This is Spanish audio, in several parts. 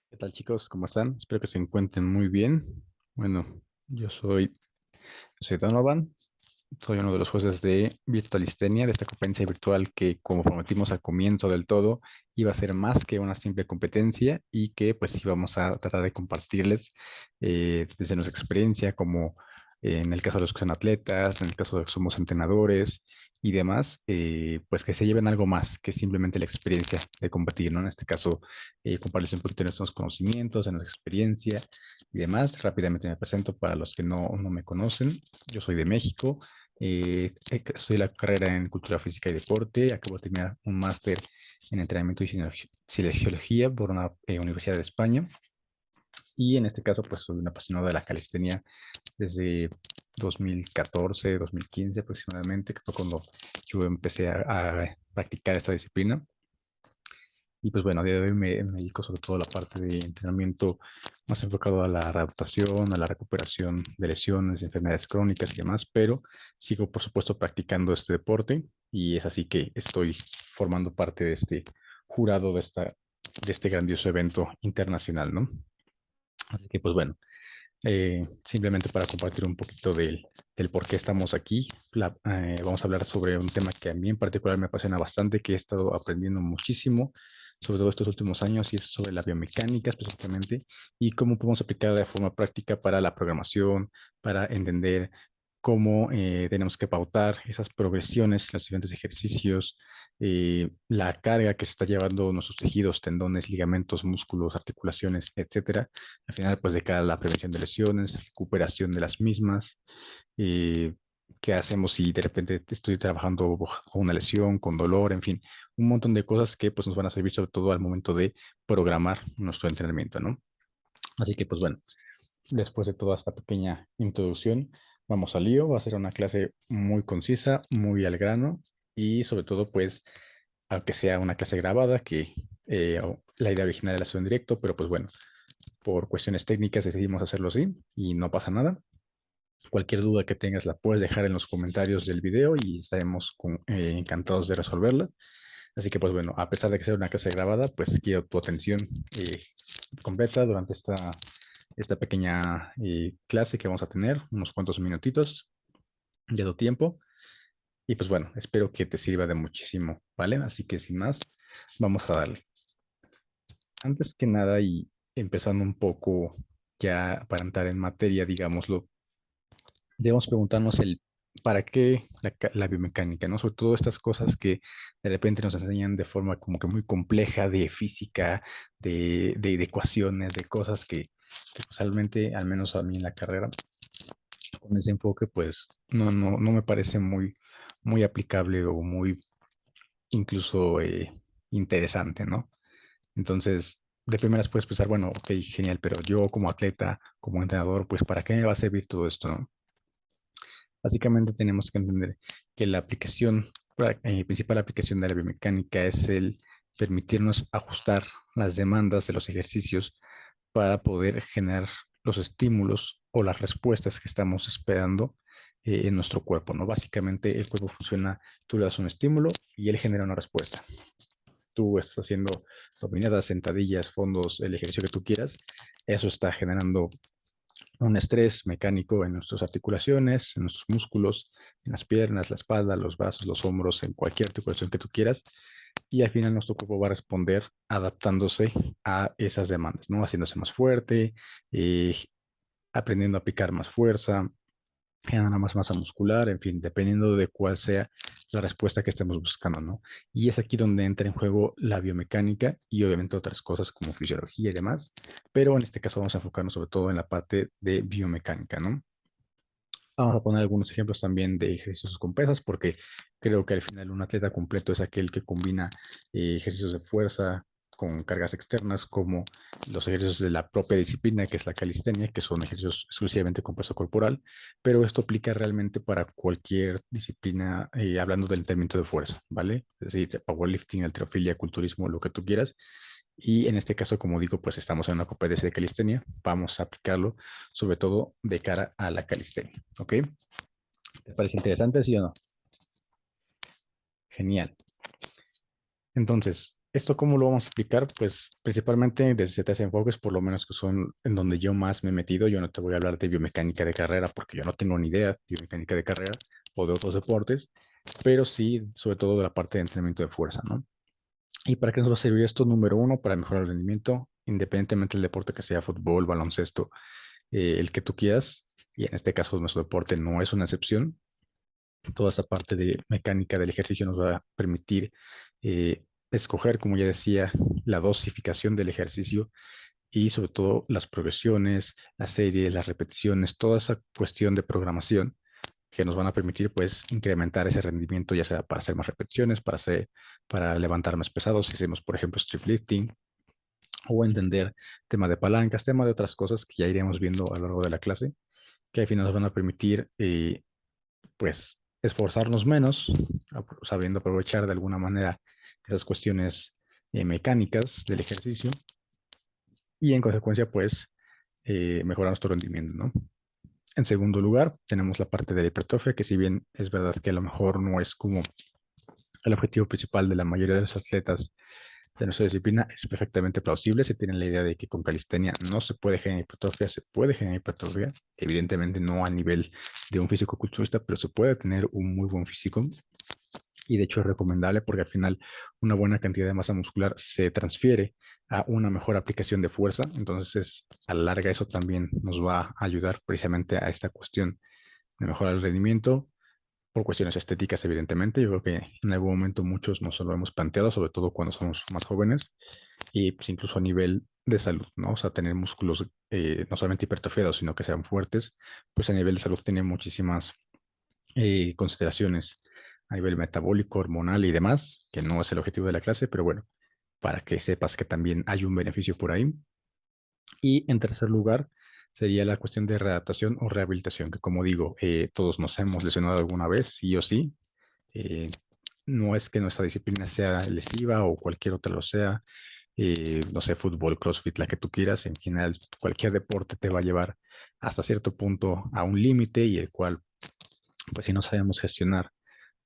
¿Qué tal, chicos? ¿Cómo están? Espero que se encuentren muy bien. Bueno, yo soy Donovan, soy uno de los jueces de Virtualistenia, de esta competencia virtual que, como prometimos al comienzo del todo, iba a ser más que una simple competencia y que pues íbamos a tratar de compartirles desde nuestra experiencia, como en el caso de los que son atletas, en el caso de los que somos entrenadores y demás, pues que se lleven algo más que simplemente la experiencia de competir, ¿no? En este caso, compartirles un poquito de nuestros conocimientos, de nuestra experiencia y demás. Rápidamente me presento para los que no me conocen. Yo soy de México. Soy la carrera en Cultura Física y Deporte. Acabo de terminar un máster en entrenamiento y cinesiología por una universidad de España. Y en este caso, pues soy un apasionado de la calistenia desde 2014, 2015 aproximadamente, que fue cuando yo empecé a practicar esta disciplina. Y pues bueno, a día de hoy me dedico sobre todo a la parte de entrenamiento más enfocado a la readaptación, a la recuperación de lesiones, de enfermedades crónicas y demás, pero sigo por supuesto practicando este deporte y es así que estoy formando parte de este jurado de este grandioso evento internacional, ¿no? Así que pues bueno, simplemente para compartir un poquito del por qué estamos aquí, vamos a hablar sobre un tema que a mí en particular me apasiona bastante, que he estado aprendiendo muchísimo, sobre todo estos últimos años, y es sobre la biomecánica específicamente, y cómo podemos aplicarla de forma práctica para la programación, para entender cómo tenemos que pautar esas progresiones, los diferentes ejercicios, la carga que se está llevando nuestros tejidos, tendones, ligamentos, músculos, articulaciones, etcétera, al final, pues de cara a la prevención de lesiones, recuperación de las mismas, eh, qué hacemos si de repente estoy trabajando con una lesión, con dolor, en fin, un montón de cosas que pues nos van a servir sobre todo al momento de programar nuestro entrenamiento, ¿no? Así que pues bueno, después de toda esta pequeña introducción, vamos al lío, va a ser una clase muy concisa, muy al grano y sobre todo pues, aunque sea una clase grabada, que la idea original era hacer en directo, pero pues bueno, por cuestiones técnicas decidimos hacerlo así y no pasa nada. Cualquier duda que tengas la puedes dejar en los comentarios del video y estaremos encantados de resolverla. Así que pues bueno, a pesar de que sea una clase grabada, pues quiero tu atención eh, completa durante esta pequeña clase que vamos a tener, unos cuantos minutitos de tu tiempo. Y pues bueno, espero que te sirva de muchísimo, ¿vale? Así que sin más, vamos a darle. Antes que nada y empezando un poco ya para entrar en materia, digámoslo, debemos preguntarnos el para qué la biomecánica, ¿no? Sobre todo estas cosas que de repente nos enseñan de forma como que muy compleja de física, de ecuaciones, de cosas que pues, realmente, al menos a mí en la carrera, con ese enfoque, pues no me parece muy aplicable o muy incluso interesante, ¿no? Entonces, de primeras puedes pensar, bueno, ok, genial, pero yo como atleta, como entrenador, pues ¿para qué me va a servir todo esto, no? Básicamente tenemos que entender que la principal aplicación de la biomecánica es el permitirnos ajustar las demandas de los ejercicios para poder generar los estímulos o las respuestas que estamos esperando en nuestro cuerpo, ¿no? Básicamente el cuerpo funciona, tú le das un estímulo y él genera una respuesta. Tú estás haciendo dominadas, sentadillas, fondos, el ejercicio que tú quieras, eso está generando un estrés mecánico en nuestras articulaciones, en nuestros músculos, en las piernas, la espalda, los brazos, los hombros, en cualquier articulación que tú quieras. Y al final nuestro cuerpo va a responder adaptándose a esas demandas, ¿no? Haciéndose más fuerte, eh, aprendiendo a aplicar más fuerza, generar más masa muscular, en fin, dependiendo de cuál sea la respuesta que estemos buscando, ¿no? Y es aquí donde entra en juego la biomecánica y obviamente otras cosas como fisiología y demás, pero en este caso vamos a enfocarnos sobre todo en la parte de biomecánica, ¿no? Vamos a poner algunos ejemplos también de ejercicios con pesas, porque creo que al final un atleta completo es aquel que combina ejercicios de fuerza con cargas externas, como los ejercicios de la propia disciplina, que es la calistenia, que son ejercicios exclusivamente con peso corporal, pero esto aplica realmente para cualquier disciplina, hablando del entrenamiento de fuerza, ¿vale? Es decir, powerlifting, halterofilia, culturismo, lo que tú quieras. Y en este caso, como digo, pues estamos en una competencia de calistenia. Vamos a aplicarlo sobre todo de cara a la calistenia. ¿Ok? ¿Te parece interesante, sí o no? Genial. Entonces, ¿Esto cómo lo vamos a explicar? Pues principalmente desde tres enfoques, por lo menos que son en donde yo más me he metido. Yo no te voy a hablar de biomecánica de carrera porque yo no tengo ni idea de biomecánica de carrera o de otros deportes, pero sí, sobre todo de la parte de entrenamiento de fuerza, ¿no? ¿Y para qué nos va a servir esto? Número uno, para mejorar el rendimiento, independientemente del deporte que sea, fútbol, baloncesto, el que tú quieras. Y en este caso, nuestro deporte no es una excepción. Toda esa parte de mecánica del ejercicio nos va a permitir escoger, como ya decía, la dosificación del ejercicio y sobre todo las progresiones, las series, las repeticiones, toda esa cuestión de programación que nos van a permitir pues incrementar ese rendimiento, ya sea para hacer más repeticiones, para levantar más pesados, si hacemos por ejemplo strip lifting, o entender tema de palancas, tema de otras cosas que ya iremos viendo a lo largo de la clase, que al final nos van a permitir pues esforzarnos menos, sabiendo aprovechar de alguna manera esas cuestiones mecánicas del ejercicio y en consecuencia pues mejorar nuestro rendimiento, ¿no? En segundo lugar, tenemos la parte de la hipertrofia, que si bien es verdad que a lo mejor no es como el objetivo principal de la mayoría de los atletas de nuestra disciplina, es perfectamente plausible. Se tiene la idea de que con calistenia no se puede generar hipertrofia, se puede generar hipertrofia, evidentemente no a nivel de un físico culturista, pero se puede tener un muy buen físico y de hecho es recomendable porque al final una buena cantidad de masa muscular se transfiere a una mejor aplicación de fuerza, entonces a la larga eso también nos va a ayudar precisamente a esta cuestión de mejorar el rendimiento por cuestiones estéticas, evidentemente. Yo creo que en algún momento muchos nos lo hemos planteado, sobre todo cuando somos más jóvenes y pues incluso a nivel de salud, ¿no? O sea, tener músculos no solamente hipertrofiados, sino que sean fuertes, pues a nivel de salud tiene muchísimas consideraciones a nivel metabólico, hormonal y demás, que no es el objetivo de la clase, pero bueno, para que sepas que también hay un beneficio por ahí. Y en tercer lugar, sería la cuestión de readaptación o rehabilitación, que como digo, todos nos hemos lesionado alguna vez, sí o sí. Eh, no es que nuestra disciplina sea lesiva o cualquier otra lo sea, no sé, fútbol, CrossFit, la que tú quieras, en general, cualquier deporte te va a llevar hasta cierto punto a un límite y el cual, pues si no sabemos gestionar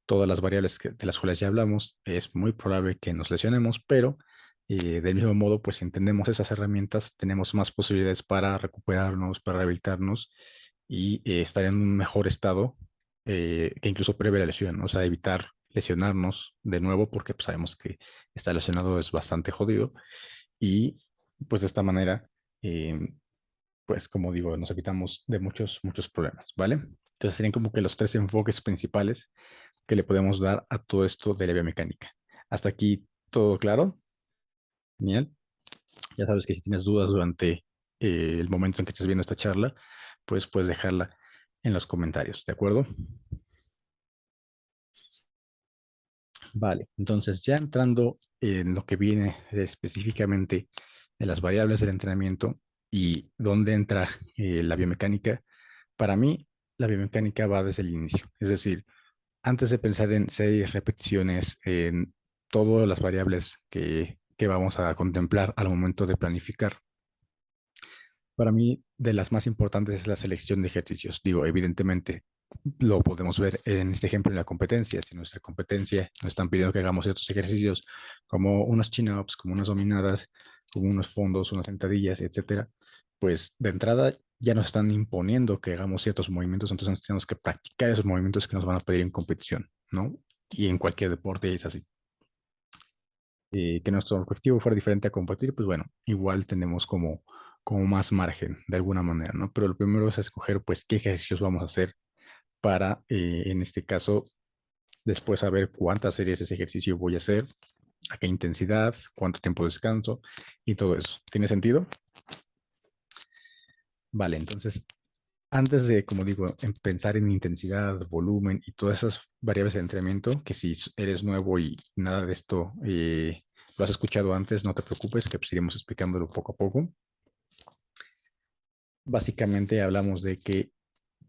todas las variables de las cuales ya hablamos, es muy probable que nos lesionemos, pero del mismo modo, pues si entendemos esas herramientas, tenemos más posibilidades para recuperarnos, para rehabilitarnos y estar en un mejor estado que incluso previa a la lesión, ¿no? O sea, evitar lesionarnos de nuevo porque pues, sabemos que estar lesionado es bastante jodido y pues de esta manera, eh, pues como digo, nos evitamos de muchos, muchos problemas, ¿vale? Entonces serían como que los tres enfoques principales que le podemos dar a todo esto de la biomecánica. Hasta aquí todo claro. Genial. Ya sabes que si tienes dudas durante el momento en que estés viendo esta charla, pues puedes dejarla en los comentarios, ¿de acuerdo? Vale, entonces ya entrando en lo que viene específicamente de las variables del entrenamiento y dónde entra la biomecánica, para mí la biomecánica va desde el inicio, es decir, antes de pensar en series, repeticiones, en todas las variables que vamos a contemplar al momento de planificar, para mí de las más importantes es la selección de ejercicios. Digo, evidentemente lo podemos ver en este ejemplo en la competencia. Si nuestra competencia nos están pidiendo que hagamos ciertos ejercicios como unos chin-ups, como unas dominadas, como unos fondos, unas sentadillas, etcétera, pues de entrada ya nos están imponiendo que hagamos ciertos movimientos, entonces tenemos que practicar esos movimientos que nos van a pedir en competición, ¿no? Y en cualquier deporte es así. Que nuestro objetivo fuera diferente a competir, pues bueno, igual tenemos como más margen de alguna manera, ¿no? Pero lo primero es escoger, pues, qué ejercicios vamos a hacer para, en este caso, después saber cuántas series de ese ejercicio voy a hacer, a qué intensidad, cuánto tiempo de descanso y todo eso. ¿Tiene sentido? Vale, entonces, antes de, como digo, pensar en intensidad, volumen y todas esas variables de entrenamiento, que si eres nuevo y nada de esto lo has escuchado antes, no te preocupes, que pues iremos explicándolo poco a poco. Básicamente hablamos de que,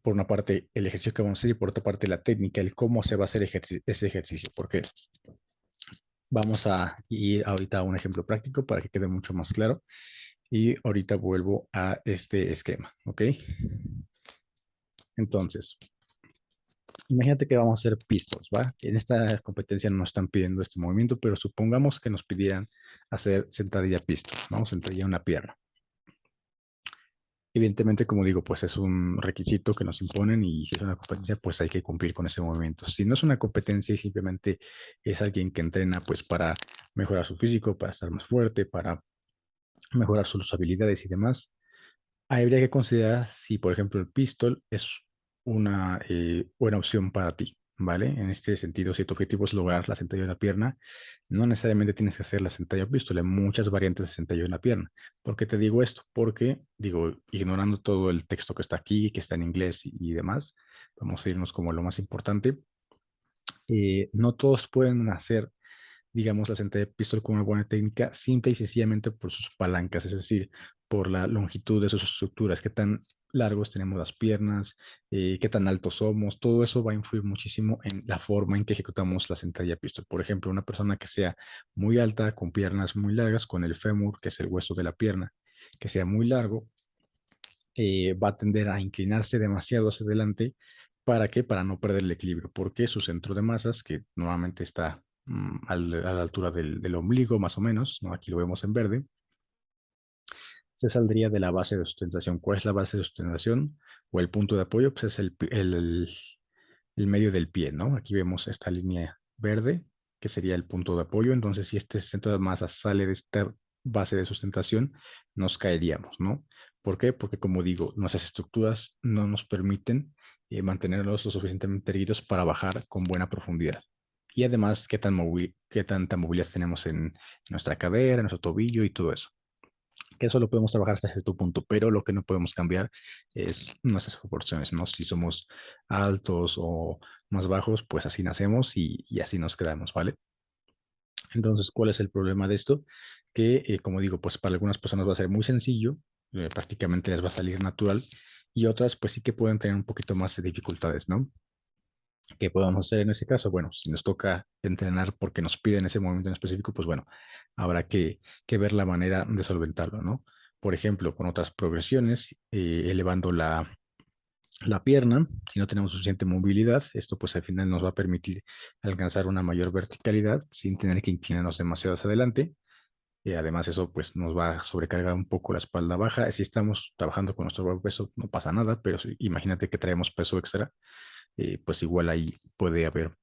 por una parte, el ejercicio que vamos a hacer y por otra parte, la técnica, el cómo se va a hacer ese ejercicio. Porque vamos a ir ahorita a un ejemplo práctico para que quede mucho más claro. Y ahorita vuelvo a este esquema, ¿ok? Entonces, Imagínate que vamos a hacer pistols, ¿va? En esta competencia no nos están pidiendo este movimiento, pero supongamos que nos pidieran hacer sentadilla pistol, ¿no? Sentadilla una pierna. Evidentemente, como digo, pues es un requisito que nos imponen y si es una competencia, pues hay que cumplir con ese movimiento. Si no es una competencia y simplemente es alguien que entrena pues para mejorar su físico, para estar más fuerte, para mejorar sus habilidades y demás, habría que considerar si, por ejemplo, el pistol es una buena opción para ti, ¿vale? En este sentido, si tu objetivo es lograr la sentadilla de una pierna, no necesariamente tienes que hacer la sentadilla pistol, hay muchas variantes de sentadilla de una pierna. ¿Por qué te digo esto? Porque, digo, ignorando todo el texto que está aquí, que está en inglés y demás, vamos a irnos como lo más importante. No todos pueden hacer digamos, la sentadilla de pistol con una buena técnica, simple y sencillamente por sus palancas, es decir, por la longitud de sus estructuras, qué tan largos tenemos las piernas, qué tan altos somos, todo eso va a influir muchísimo en la forma en que ejecutamos la sentadilla pistol. Por ejemplo, una persona que sea muy alta, con piernas muy largas, con el fémur, que es el hueso de la pierna, que sea muy largo, va a tender a inclinarse demasiado hacia adelante. ¿Para qué? Para no perder el equilibrio, porque su centro de masas, que normalmente está a la altura del ombligo, más o menos, ¿no? Aquí lo vemos en verde, se saldría de la base de sustentación. ¿Cuál es la base de sustentación o el punto de apoyo? Pues es el medio del pie, ¿no? Aquí vemos esta línea verde, que sería el punto de apoyo. Entonces, si este centro de masa sale de esta base de sustentación, nos caeríamos, ¿no? ¿Por qué? Porque, como digo, nuestras estructuras no nos permiten mantenerlos lo suficientemente erguidos para bajar con buena profundidad. Y además, qué tanta movilidad tenemos en nuestra cadera, en nuestro tobillo y todo eso que eso lo podemos trabajar hasta cierto punto, pero lo que no podemos cambiar es nuestras proporciones, ¿no? Si somos altos o más bajos, pues así nacemos y así nos quedamos, ¿vale? Entonces, ¿cuál es el problema de esto? Que, como digo, pues para algunas personas va a ser muy sencillo, prácticamente les va a salir natural, y otras, pues sí que pueden tener un poquito más de dificultades, ¿no? ¿Qué podemos hacer en ese caso? Bueno, si nos toca entrenar porque nos piden ese momento en específico, pues bueno, habrá que ver la manera de solventarlo, ¿no? Por ejemplo, con otras progresiones, elevando la pierna, si no tenemos suficiente movilidad, esto pues al final nos va a permitir alcanzar una mayor verticalidad sin tener que inclinarnos demasiado hacia adelante. Además, eso pues nos va a sobrecargar un poco la espalda baja. Si estamos trabajando con nuestro propio peso, no pasa nada, pero imagínate que traemos peso extra, pues igual ahí puede haber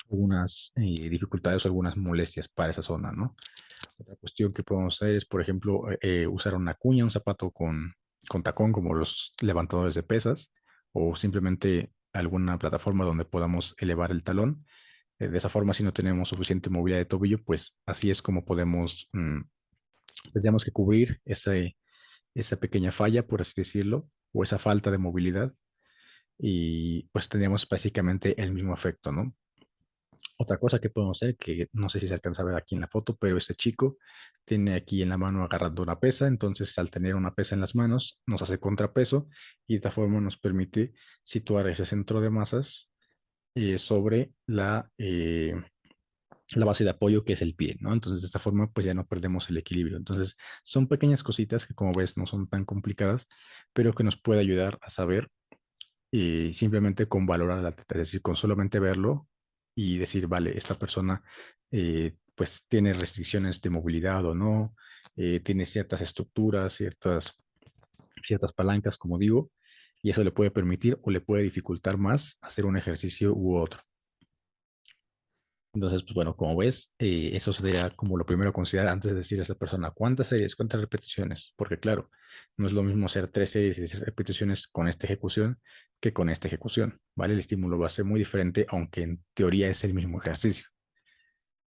algunas dificultades o algunas molestias para esa zona, ¿no? Otra cuestión que podemos hacer es, por ejemplo, usar una cuña, un zapato con tacón, como los levantadores de pesas, o simplemente alguna plataforma donde podamos elevar el talón. De esa forma, si no tenemos suficiente movilidad de tobillo, pues así es como podemos, tendríamos que cubrir esa pequeña falla, por así decirlo, o esa falta de movilidad, y pues tendríamos básicamente el mismo efecto, ¿no? Otra cosa que podemos hacer, que no sé si se alcanza a ver aquí en la foto, pero este chico tiene aquí en la mano agarrando una pesa, entonces al tener una pesa en las manos nos hace contrapeso y de esta forma nos permite situar ese centro de masas sobre la base de apoyo que es el pie, ¿no? Entonces de esta forma pues ya no perdemos el equilibrio. Entonces son pequeñas cositas que como ves no son tan complicadas, pero que nos puede ayudar a saber y simplemente con valorar al atleta, es decir, con solamente verlo y decir, vale, esta persona pues tiene restricciones de movilidad o no, tiene ciertas estructuras, ciertas palancas, como digo, y eso le puede permitir o le puede dificultar más hacer un ejercicio u otro. Entonces, pues bueno, como ves, eso sería como lo primero a considerar antes de decir a esa persona cuántas series, cuántas repeticiones, porque claro, no es lo mismo hacer 3 series y 6 repeticiones con esta ejecución que con esta ejecución, ¿vale? El estímulo va a ser muy diferente, aunque en teoría es el mismo ejercicio.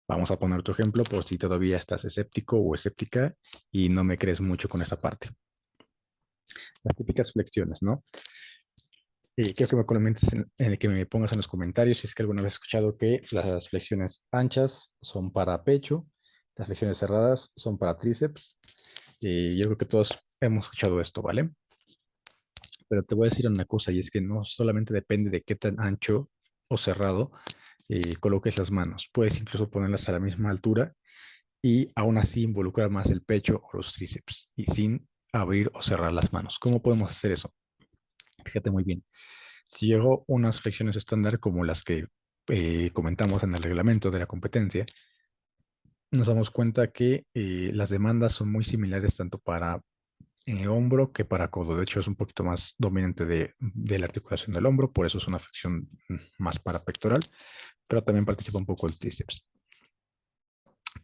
Vamos a poner otro ejemplo por si todavía estás escéptico o escéptica y no me crees mucho con esa parte. Las típicas flexiones, ¿no? Quiero que me comentes, que me pongas en los comentarios si es que alguna vez has escuchado que las flexiones anchas son para pecho, las flexiones cerradas son para tríceps. Yo creo que todos hemos escuchado esto, ¿vale? Pero te voy a decir una cosa y es que no solamente depende de qué tan ancho o cerrado coloques las manos. Puedes incluso ponerlas a la misma altura y aún así involucrar más el pecho o los tríceps y sin abrir o cerrar las manos. ¿Cómo podemos hacer eso? Fíjate muy bien. Si hago unas flexiones estándar como las que comentamos en el reglamento de la competencia, nos damos cuenta que las demandas son muy similares tanto para hombro que para codo. De hecho, es un poquito más dominante de la articulación del hombro, por eso es una flexión más para pectoral, pero también participa un poco el tríceps.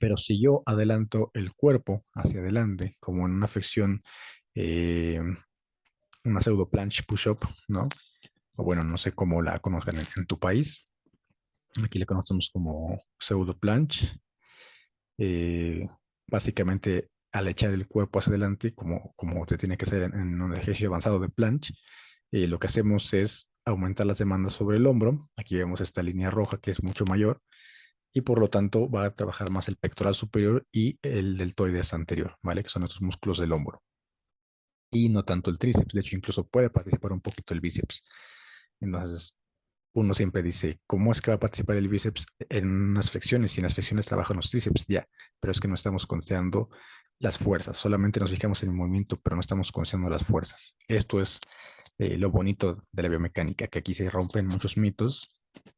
Pero si yo adelanto el cuerpo hacia adelante, como en una flexión, una pseudo planche push-up, ¿no? O bueno, no sé cómo la conozcan en tu país. Aquí le conocemos como pseudo planche. eh, Básicamente, al echar el cuerpo hacia adelante, como te tiene que hacer en un ejercicio avanzado de planche, lo que hacemos es aumentar las demandas sobre el hombro. Aquí vemos esta línea roja que es mucho mayor y por lo tanto va a trabajar más el pectoral superior y el deltoides anterior, ¿vale? Que son estos músculos del hombro. Y no tanto el tríceps, de hecho incluso puede participar un poquito el bíceps. Entonces, uno siempre dice, ¿cómo es que va a participar el bíceps en unas flexiones? Y en las flexiones trabajan los tríceps, ya, pero es que no estamos considerando las fuerzas, solamente nos fijamos en el movimiento, pero no estamos considerando las fuerzas. Esto es lo bonito de la biomecánica, que aquí se rompen muchos mitos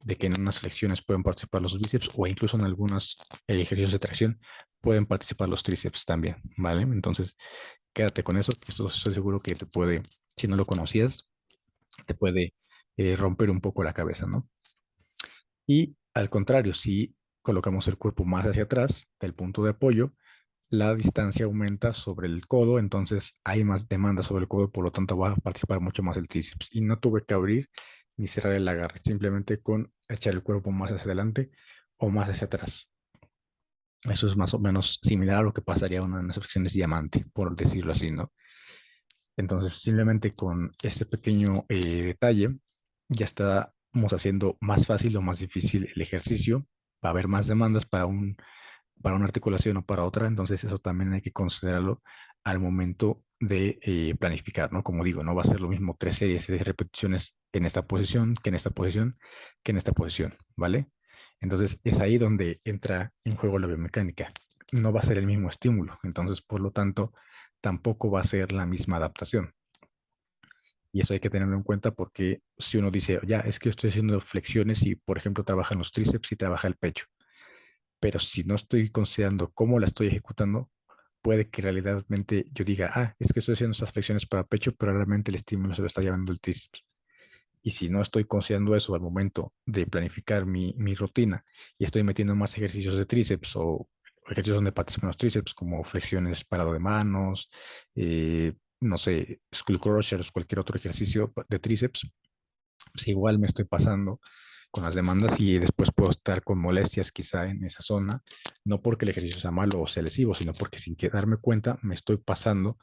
de que en unas flexiones pueden participar los bíceps o incluso en algunos ejercicios de tracción pueden participar los tríceps también, ¿vale? Entonces, quédate con eso, que esto estoy seguro que te puede, si no lo conocías, te puede romper un poco la cabeza, ¿no? Y al contrario, si colocamos el cuerpo más hacia atrás del punto de apoyo, la distancia aumenta sobre el codo, entonces hay más demanda sobre el codo, por lo tanto va a participar mucho más el tríceps. Y no tuve que abrir ni cerrar el agarre, simplemente con echar el cuerpo más hacia adelante o más hacia atrás. Eso es más o menos similar a lo que pasaría en unas flexiones diamante, por decirlo así, ¿no? Entonces, simplemente con este pequeño detalle, ya estamos haciendo más fácil o más difícil el ejercicio. Va a haber más demandas para una articulación o para otra, entonces eso también hay que considerarlo al momento de planificar, ¿no? Como digo, no va a ser lo mismo 3 series de repeticiones en esta posición que en esta posición que en esta posición, ¿vale? Entonces es ahí donde entra en juego la biomecánica. No va a ser el mismo estímulo, entonces por lo tanto tampoco va a ser la misma adaptación. Y eso hay que tenerlo en cuenta porque si uno dice, ya, es que yo estoy haciendo flexiones y, por ejemplo, trabajan los tríceps y trabaja el pecho, pero si no estoy considerando cómo la estoy ejecutando, puede que realmente yo diga, ah, es que estoy haciendo esas flexiones para pecho, pero realmente el estímulo se lo está llevando el tríceps. Y si no estoy considerando eso al momento de planificar mi rutina y estoy metiendo más ejercicios de tríceps o ejercicios donde participan los tríceps, como flexiones parado de manos, no sé, skull crushers, cualquier otro ejercicio de tríceps, pues igual me estoy pasando con las demandas y después puedo estar con molestias quizá en esa zona, no porque el ejercicio sea malo o sea lesivo, sino porque sin que darme cuenta me estoy pasando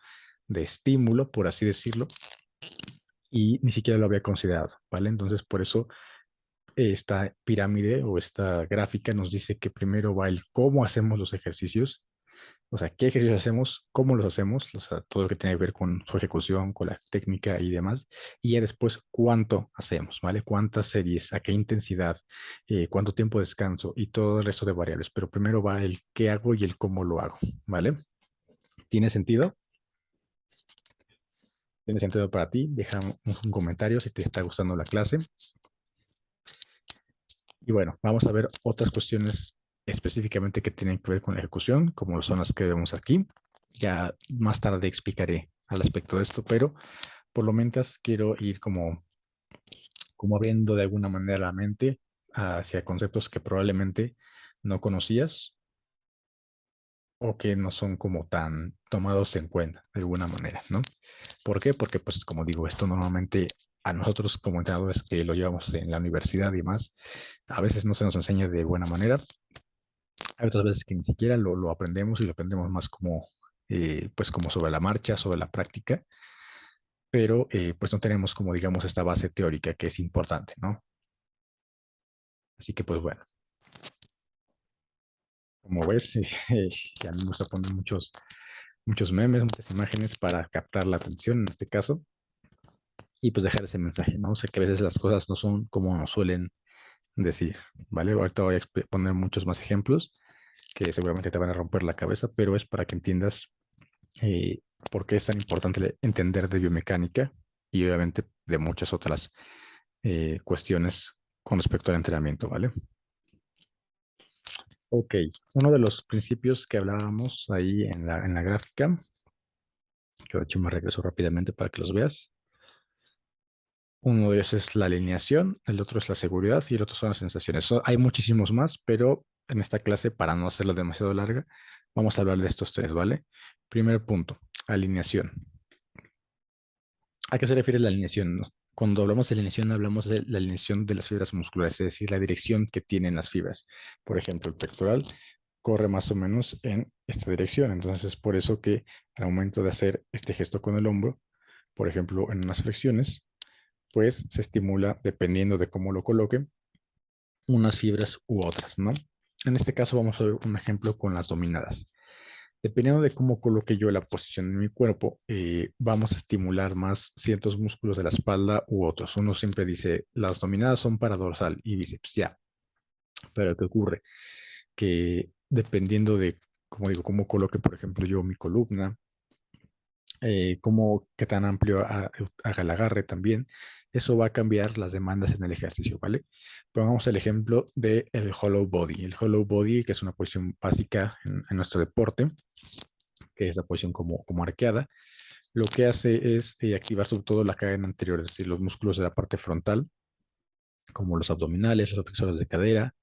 de estímulo, por así decirlo, y ni siquiera lo había considerado, ¿vale? Entonces, por eso esta pirámide o esta gráfica nos dice que primero va el cómo hacemos los ejercicios, o sea, qué ejercicios hacemos, cómo los hacemos, o sea, todo lo que tiene que ver con su ejecución, con la técnica y demás, y ya después cuánto hacemos, ¿vale? Cuántas series, a qué intensidad, cuánto tiempo de descanso y todo el resto de variables, pero primero va el qué hago y el cómo lo hago, ¿vale? ¿Tiene sentido? ¿Tiene sentido para ti? Deja un comentario si te está gustando la clase. Y bueno, vamos a ver otras cuestiones específicamente que tienen que ver con la ejecución, como son las que vemos aquí. Ya más tarde explicaré al aspecto de esto, pero por lo menos quiero ir como abriendo de alguna manera la mente hacia conceptos que probablemente no conocías o que no son como tan tomados en cuenta de alguna manera, ¿no? ¿Por qué? Porque, pues, como digo, esto normalmente a nosotros como entrenadores que lo llevamos en la universidad y demás, a veces no se nos enseña de buena manera. Hay otras veces que ni siquiera lo aprendemos y lo aprendemos más como, pues, como sobre la marcha, sobre la práctica, pero pues no tenemos como, digamos, esta base teórica que es importante, ¿no? Así que, pues bueno, como ves, a mí me gusta poner muchos memes, muchas imágenes para captar la atención en este caso y pues dejar ese mensaje, ¿no? O sea, que a veces las cosas no son como nos suelen decir, ¿vale? Ahorita voy a poner muchos más ejemplos que seguramente te van a romper la cabeza, pero es para que entiendas eh, por qué es tan importante entender de biomecánica y obviamente de muchas otras cuestiones con respecto al entrenamiento, ¿vale? Ok, uno de los principios que hablábamos ahí en la gráfica, que de hecho me regreso rápidamente para que los veas. Uno de ellos es la alineación, el otro es la seguridad y el otro son las sensaciones. Hay muchísimos más, pero en esta clase, para no hacerla demasiado larga, vamos a hablar de estos tres, ¿vale? Primer punto, alineación. ¿A qué se refiere la alineación? Cuando hablamos de alineación, hablamos de la alineación de las fibras musculares, es decir, la dirección que tienen las fibras. Por ejemplo, el pectoral corre más o menos en esta dirección. Entonces, es por eso que al momento de hacer este gesto con el hombro, por ejemplo, en unas flexiones, pues se estimula, dependiendo de cómo lo coloque, unas fibras u otras, ¿no? En este caso vamos a ver un ejemplo con las dominadas. Dependiendo de cómo coloque yo la posición en mi cuerpo, vamos a estimular más ciertos músculos de la espalda u otros. Uno siempre dice, las dominadas son para dorsal y bíceps, ya. Pero ¿qué ocurre? Que dependiendo de, como digo, cómo coloque, por ejemplo, yo mi columna, qué tan amplio haga el agarre también, eso va a cambiar las demandas en el ejercicio, ¿vale? Pongamos el ejemplo del hollow body. El hollow body, que es una posición básica en nuestro deporte, que es la posición como arqueada, lo que hace es activar sobre todo la cadena anterior, es decir, los músculos de la parte frontal, como los abdominales, los flexores de cadera,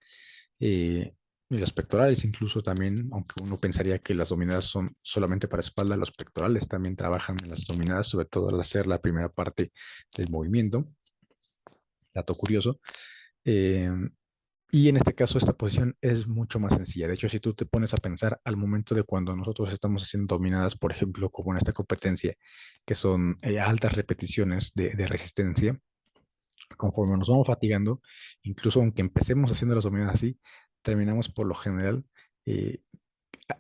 eh, y los pectorales incluso también, aunque uno pensaría que las dominadas son solamente para espalda, los pectorales también trabajan en las dominadas, sobre todo al hacer la primera parte del movimiento. Dato curioso. Eh, y en este caso, esta posición es mucho más sencilla. De hecho, si tú te pones a pensar al momento de cuando nosotros estamos haciendo dominadas, por ejemplo, como en esta competencia, que son altas repeticiones de resistencia, conforme nos vamos fatigando, incluso aunque empecemos haciendo las dominadas así, terminamos por lo general eh,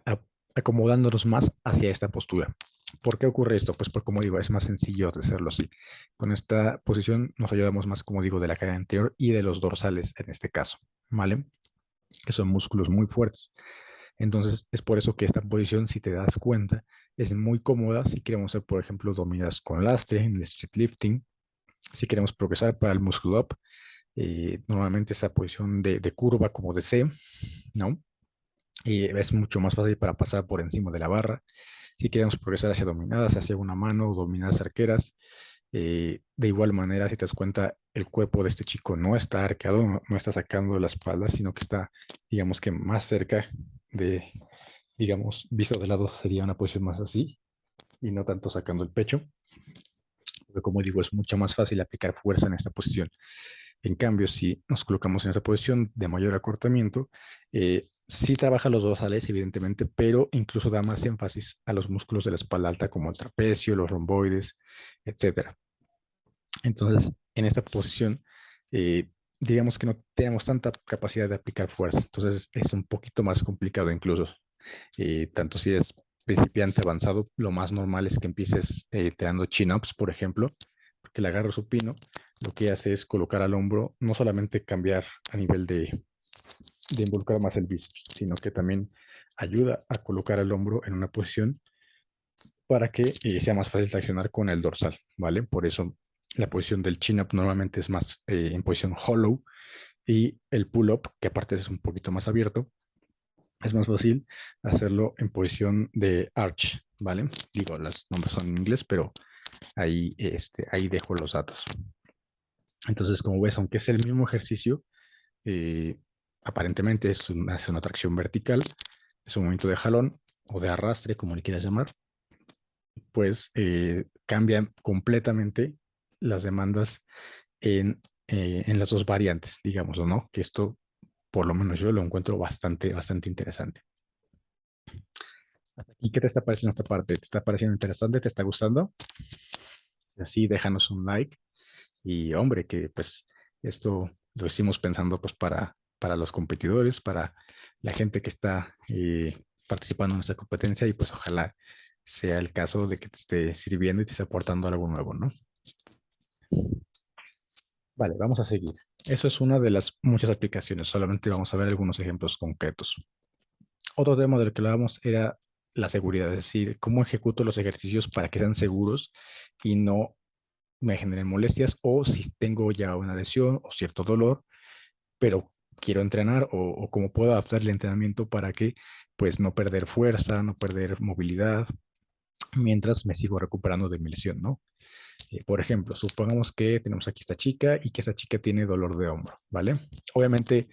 a- acomodándonos más hacia esta postura. ¿Por qué ocurre esto? Pues por como digo, es más sencillo de hacerlo así. Con esta posición nos ayudamos más, como digo, de la cadera anterior y de los dorsales en este caso, ¿vale? Que son músculos muy fuertes. Entonces, es por eso que esta posición, si te das cuenta, es muy cómoda si queremos hacer, por ejemplo, dominadas con lastre en el street lifting, si queremos progresar para el muscle up, normalmente esa posición de curva como de C, ¿no? Y es mucho más fácil para pasar por encima de la barra. Si queremos progresar hacia dominadas, hacia una mano o dominadas arqueras, de igual manera, si te das cuenta, el cuerpo de este chico no está arqueado, no está sacando la espalda, sino que está, digamos que más cerca de, digamos, visto de lado sería una posición más así y no tanto sacando el pecho. Pero como digo, es mucho más fácil aplicar fuerza en esta posición. En cambio, si nos colocamos en esa posición de mayor acortamiento, sí trabaja los dorsales, evidentemente, pero incluso da más énfasis a los músculos de la espalda alta como el trapecio, los romboides, etcétera. Entonces, en esta posición, eh, digamos que no tenemos tanta capacidad de aplicar fuerza. Entonces, es un poquito más complicado incluso. Tanto si es principiante avanzado, lo más normal es que empieces tirando chin-ups, por ejemplo, porque el agarro supino lo que hace es colocar al hombro, no solamente cambiar a nivel de involucrar más el bíceps, sino que también ayuda a colocar el hombro en una posición para que sea más fácil traccionar con el dorsal, ¿vale? Por eso la posición del chin-up normalmente es más en posición hollow y el pull-up, que aparte es un poquito más abierto, es más fácil hacerlo en posición de arch, ¿vale? Digo, los nombres son en inglés, pero ahí dejo los datos. Entonces, como ves, aunque es el mismo ejercicio, eh, aparentemente es una tracción vertical, es un movimiento de jalón o de arrastre, como le quieras llamar, pues cambian completamente las demandas en las dos variantes, digamos, ¿o no? Que esto, por lo menos yo lo encuentro bastante interesante. Hasta aquí, ¿qué te está pareciendo esta parte? ¿Te está pareciendo interesante? ¿Te está gustando? Así, déjanos un like. Y hombre, que pues esto lo hicimos pensando pues para los competidores, para la gente que está participando en esta competencia y pues ojalá sea el caso de que te esté sirviendo y te esté aportando algo nuevo, ¿no? Vale, vamos a seguir. Eso es una de las muchas aplicaciones, solamente vamos a ver algunos ejemplos concretos. Otro tema del que hablábamos era la seguridad, es decir, cómo ejecuto los ejercicios para que sean seguros y no me generen molestias o si tengo ya una lesión o cierto dolor, pero quiero entrenar o cómo puedo adaptar el entrenamiento para que pues no perder fuerza, no perder movilidad mientras me sigo recuperando de mi lesión, ¿no? Por ejemplo, supongamos que tenemos aquí esta chica y que esta chica tiene dolor de hombro, ¿vale? Obviamente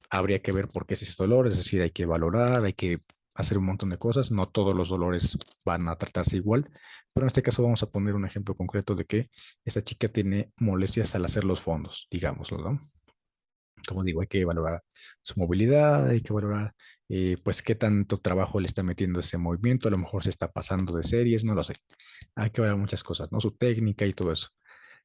habría que ver por qué es ese dolor, es decir, hay que valorar, hay que hacer un montón de cosas, no todos los dolores van a tratarse igual, pero en este caso vamos a poner un ejemplo concreto de que esta chica tiene molestias al hacer los fondos, digámoslo, ¿no? Como digo, hay que valorar su movilidad, hay que valorar pues qué tanto trabajo le está metiendo ese movimiento, a lo mejor se está pasando de series, no lo sé. Hay que valorar muchas cosas, ¿no? Su técnica y todo eso.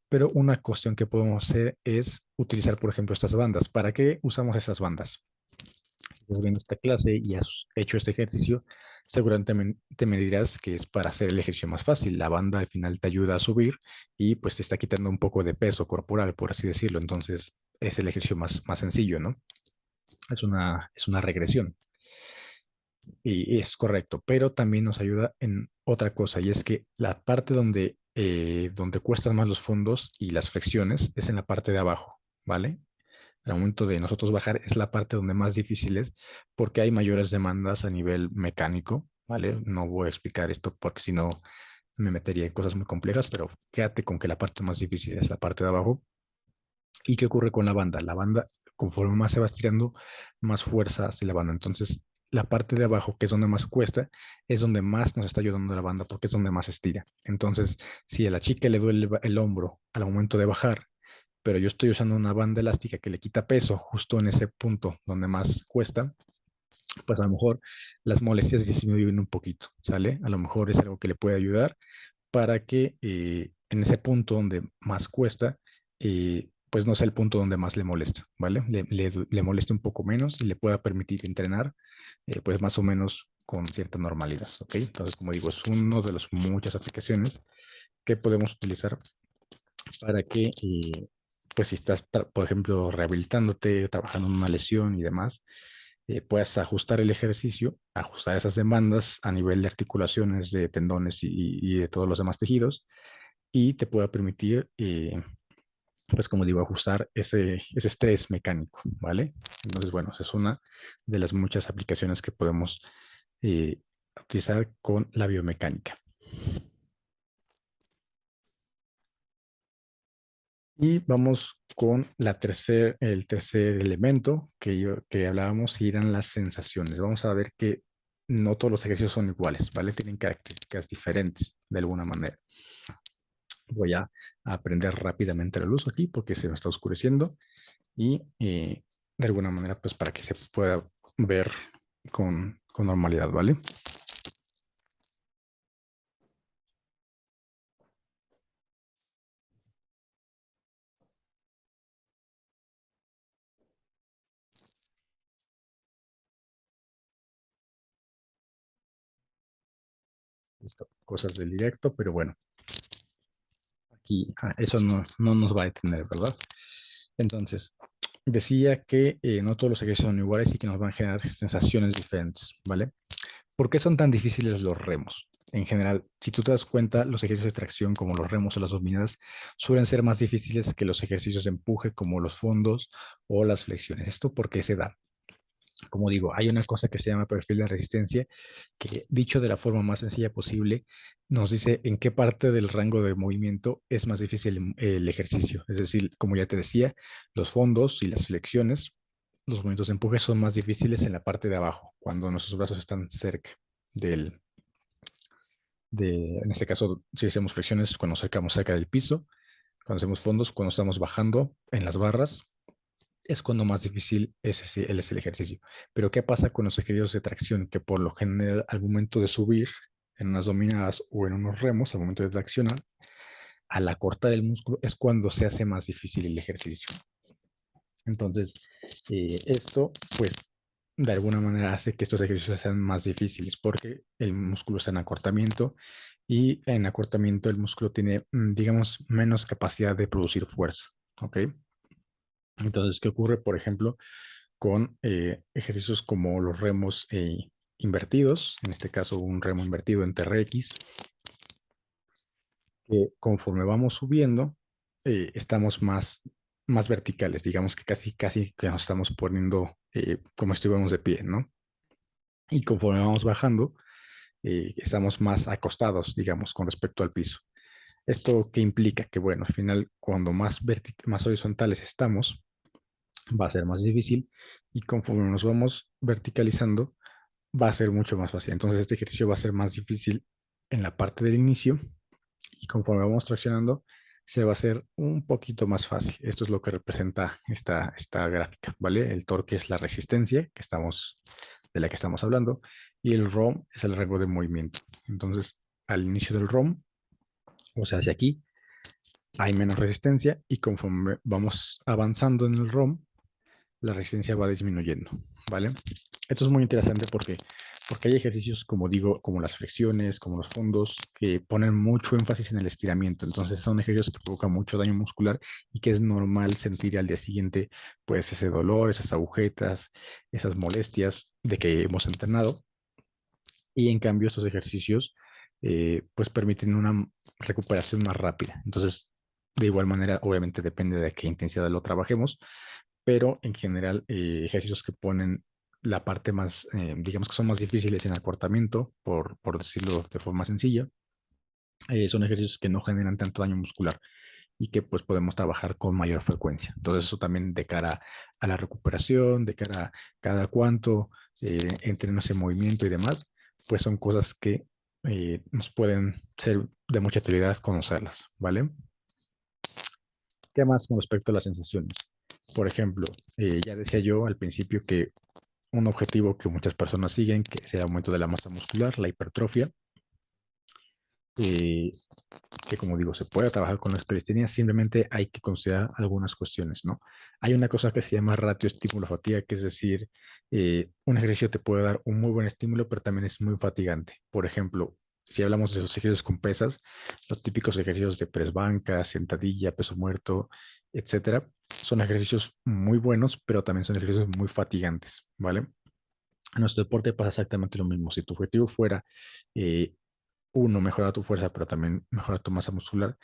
Pero una cuestión que podemos hacer es utilizar, por ejemplo, estas bandas. ¿Para qué usamos esas bandas? Si estás viendo esta clase y has hecho este ejercicio, seguramente te me dirás que es para hacer el ejercicio más fácil. La banda al final te ayuda a subir y pues te está quitando un poco de peso corporal, por así decirlo. Entonces es el ejercicio más sencillo, ¿no? Es una regresión y es correcto, pero también nos ayuda en otra cosa y es que la parte donde cuestan más los fondos y las flexiones es en la parte de abajo, ¿vale? Al momento de nosotros bajar es la parte donde más difícil es porque hay mayores demandas a nivel mecánico, ¿vale? No voy a explicar esto porque si no me metería en cosas muy complejas, pero quédate con que la parte más difícil es la parte de abajo. ¿Y qué ocurre con la banda? La banda, conforme más se va estirando, más fuerza hace la banda. Entonces, la parte de abajo, que es donde más cuesta, es donde más nos está ayudando la banda porque es donde más estira. Entonces, si a la chica le duele el hombro al momento de bajar, pero yo estoy usando una banda elástica que le quita peso justo en ese punto donde más cuesta, pues a lo mejor las molestias disminuyen un poquito, ¿sale? A lo mejor es algo que le puede ayudar para que en ese punto donde más cuesta, pues no sea el punto donde más le molesta, ¿vale? Le moleste un poco menos y le pueda permitir entrenar, pues más o menos con cierta normalidad, ¿ok? Entonces, como digo, es uno de las muchas aplicaciones que podemos utilizar para que, pues si estás, por ejemplo, rehabilitándote, trabajando en una lesión y demás, puedas ajustar el ejercicio, ajustar esas demandas a nivel de articulaciones, de tendones y de todos los demás tejidos, y te pueda permitir, pues como digo, ajustar ese estrés mecánico, ¿vale? Entonces, bueno, esa es una de las muchas aplicaciones que podemos eh, utilizar con la biomecánica. Y vamos con el tercer elemento que hablábamos y eran las sensaciones. Vamos a ver que no todos los ejercicios son iguales, ¿vale? Tienen características diferentes de alguna manera. Voy a aprender rápidamente la luz aquí porque se me está oscureciendo y de alguna manera pues para que se pueda ver con normalidad, ¿vale? Listo. Cosas del directo, pero bueno, aquí eso no nos va a detener, ¿verdad? Entonces, decía que no todos los ejercicios son iguales y que nos van a generar sensaciones diferentes, ¿vale? ¿Por qué son tan difíciles los remos? En general, si tú te das cuenta, los ejercicios de tracción como los remos o las dominadas suelen ser más difíciles que los ejercicios de empuje como los fondos o las flexiones. ¿Esto por qué se da? Como digo, hay una cosa que se llama perfil de resistencia, que dicho de la forma más sencilla posible, nos dice en qué parte del rango de movimiento es más difícil el ejercicio. Es decir, como ya te decía, los fondos y las flexiones, los movimientos de empuje son más difíciles en la parte de abajo, cuando nuestros brazos están cerca del, en este caso, si hacemos flexiones, cuando sacamos cerca del piso, cuando hacemos fondos, cuando estamos bajando en las barras, es cuando más difícil es el ejercicio. Pero ¿qué pasa con los ejercicios de tracción? Que por lo general al momento de subir en unas dominadas o en unos remos, al momento de traccionar, al acortar el músculo es cuando se hace más difícil el ejercicio. Entonces, esto pues de alguna manera hace que estos ejercicios sean más difíciles porque el músculo está en acortamiento y en acortamiento el músculo tiene, digamos, menos capacidad de producir fuerza. ¿Ok? Entonces, ¿qué ocurre, por ejemplo, con ejercicios como los remos invertidos? En este caso, un remo invertido en TRX, que conforme vamos subiendo, estamos más verticales, digamos que casi que nos estamos poniendo como si estuviéramos de pie, ¿no? Y conforme vamos bajando, estamos más acostados, digamos, con respecto al piso. ¿Esto qué implica? Que, bueno, al final, cuando más horizontales estamos, va a ser más difícil y conforme nos vamos verticalizando, va a ser mucho más fácil. Entonces, este ejercicio va a ser más difícil en la parte del inicio y conforme vamos traccionando, se va a hacer un poquito más fácil. Esto es lo que representa esta gráfica, ¿vale? El torque es la resistencia de la que estamos hablando y el ROM es el rango de movimiento. Entonces, al inicio del ROM, o sea, hacia aquí, hay menos resistencia y conforme vamos avanzando en el ROM, la resistencia va disminuyendo, ¿vale? Esto es muy interesante porque hay ejercicios, como digo, como las flexiones, como los fondos, que ponen mucho énfasis en el estiramiento. Entonces son ejercicios que provocan mucho daño muscular y que es normal sentir al día siguiente, pues, ese dolor, esas agujetas, esas molestias de que hemos entrenado. Y en cambio estos ejercicios, pues, permiten una recuperación más rápida. Entonces, de igual manera, obviamente depende de qué intensidad lo trabajemos, pero en general ejercicios que ponen la parte más, digamos que son más difíciles en acortamiento, por decirlo de forma sencilla, son ejercicios que no generan tanto daño muscular y que pues podemos trabajar con mayor frecuencia. Entonces eso también de cara a la recuperación, de cara a cada cuánto entrenos en movimiento y demás, pues son cosas que nos pueden ser de mucha utilidad conocerlas, ¿vale? ¿Qué más con respecto a las sensaciones? Por ejemplo, ya decía yo al principio que un objetivo que muchas personas siguen, que es el aumento de la masa muscular, la hipertrofia, eh, que como digo, se puede trabajar con la calistenia, simplemente hay que considerar algunas cuestiones, ¿no? Hay una cosa que se llama ratio estímulo-fatiga, que es decir, un ejercicio te puede dar un muy buen estímulo, pero también es muy fatigante. Por ejemplo, si hablamos de los ejercicios con pesas, los típicos ejercicios de press banca, sentadilla, peso muerto, etcétera, son ejercicios muy buenos, pero también son ejercicios muy fatigantes, ¿vale? En nuestro deporte pasa exactamente lo mismo. Si tu objetivo fuera, eh, uno, mejorar tu fuerza, pero también mejorar tu masa muscular,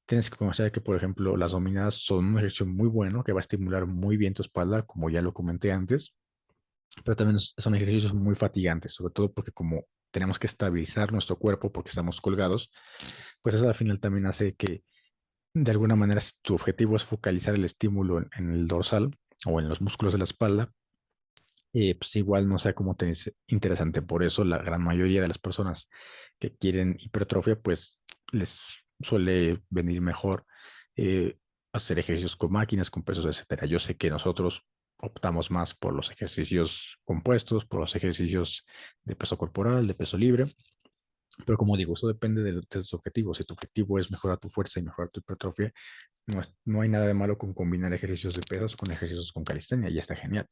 tienes que conocer que, por ejemplo, las dominadas son un ejercicio muy bueno que va a estimular muy bien tu espalda, como ya lo comenté antes, pero también son ejercicios muy fatigantes, sobre todo porque como tenemos que estabilizar nuestro cuerpo porque estamos colgados, pues eso al final también hace que, de alguna manera, si tu objetivo es focalizar el estímulo en el dorsal o en los músculos de la espalda, pues igual no sea como interesante. Por eso la gran mayoría de las personas que quieren hipertrofia, pues les suele venir mejor hacer ejercicios con máquinas, con pesos, etcétera. Yo sé que nosotros optamos más por los ejercicios compuestos, por los ejercicios de peso corporal, de peso libre, pero como digo, eso depende de tus objetivos. Si tu objetivo es mejorar tu fuerza y mejorar tu hipertrofia, no hay nada de malo con combinar ejercicios de pesas con ejercicios con calistenia, y está genial.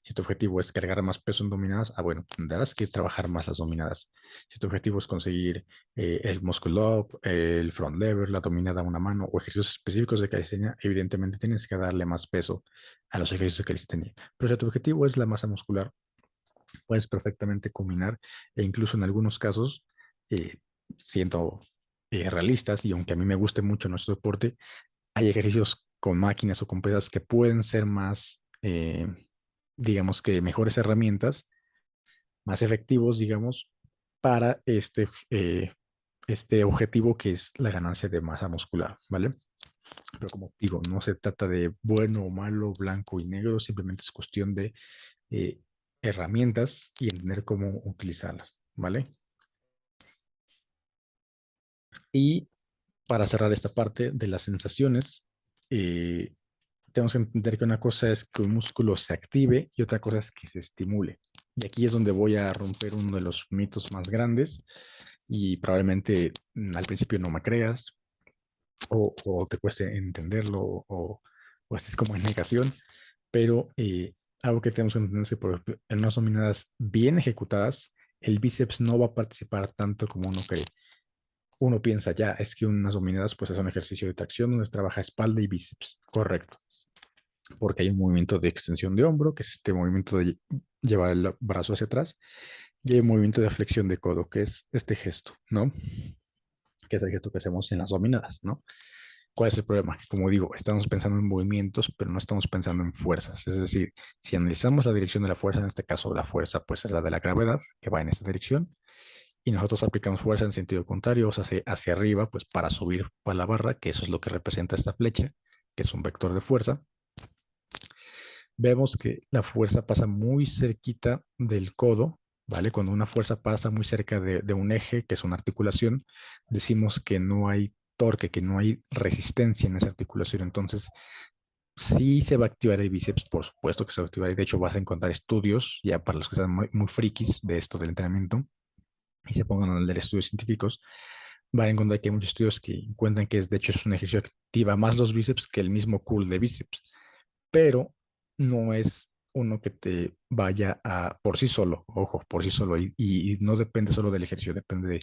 Si tu objetivo es cargar más peso en dominadas, bueno, tendrás que trabajar más las dominadas. Si tu objetivo es conseguir el muscle up, el front lever, la dominada a una mano o ejercicios específicos de calistenia, evidentemente tienes que darle más peso a los ejercicios de calistenia. Pero si tu objetivo es la masa muscular, puedes perfectamente combinar e incluso en algunos casos, eh, siendo realistas, y aunque a mí me guste mucho nuestro deporte, hay ejercicios con máquinas o con pesas que pueden ser más, digamos que mejores herramientas, más efectivos, digamos, para este objetivo que es la ganancia de masa muscular, ¿vale? Pero como digo, no se trata de bueno o malo, blanco y negro, simplemente es cuestión de eh, herramientas y entender cómo utilizarlas, ¿vale? Y para cerrar esta parte de las sensaciones, eh, tenemos que entender que una cosa es que un músculo se active y otra cosa es que se estimule. Y aquí es donde voy a romper uno de los mitos más grandes y probablemente al principio no me creas o te cueste entenderlo o estés como en negación, pero algo que tenemos que entender es que, por ejemplo, en unas dominadas bien ejecutadas, el bíceps no va a participar tanto como uno cree. Uno piensa, ya, es que unas dominadas pues es un ejercicio de tracción donde trabaja espalda y bíceps. Correcto, porque hay un movimiento de extensión de hombro, que es este movimiento de llevar el brazo hacia atrás, y hay un movimiento de flexión de codo, que es este gesto, ¿no? que es el gesto que hacemos en las dominadas, ¿no? ¿Cuál es el problema? Como digo, estamos pensando en movimientos, pero no estamos pensando en fuerzas. Es decir, si analizamos la dirección de la fuerza, en este caso la fuerza pues es la de la gravedad, que va en esta dirección, y nosotros aplicamos fuerza en sentido contrario, o sea, hacia arriba, pues para subir para la barra, que eso es lo que representa esta flecha, que es un vector de fuerza. Vemos que la fuerza pasa muy cerquita del codo, ¿vale? Cuando una fuerza pasa muy cerca de un eje, que es una articulación, decimos que no hay torque, que no hay resistencia en esa articulación. Entonces, sí se va a activar el bíceps, por supuesto que se va a activar. Y de hecho, vas a encontrar estudios, ya para los que están muy frikis de esto del entrenamiento, y se pongan a leer estudios científicos, van a encontrar que hay muchos estudios que encuentran que de hecho es un ejercicio que activa más los bíceps que el mismo curl de bíceps, pero no es uno que te vaya a por sí solo, ojo, por sí solo, y no depende solo del ejercicio, depende de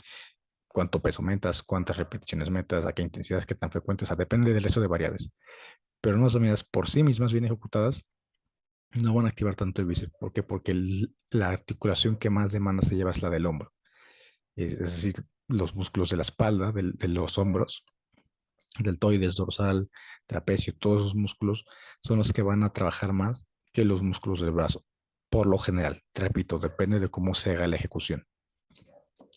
cuánto peso metas, cuántas repeticiones metas, a qué intensidad, qué tan frecuentes, o sea, depende del resto de variables. Pero unas dominadas por sí mismas bien ejecutadas no van a activar tanto el bíceps. ¿Por qué? Porque la articulación que más demanda se lleva es la del hombro. Es decir, los músculos de la espalda, de los hombros, deltoides, dorsal, trapecio, todos esos músculos son los que van a trabajar más que los músculos del brazo. Por lo general, repito, depende de cómo se haga la ejecución.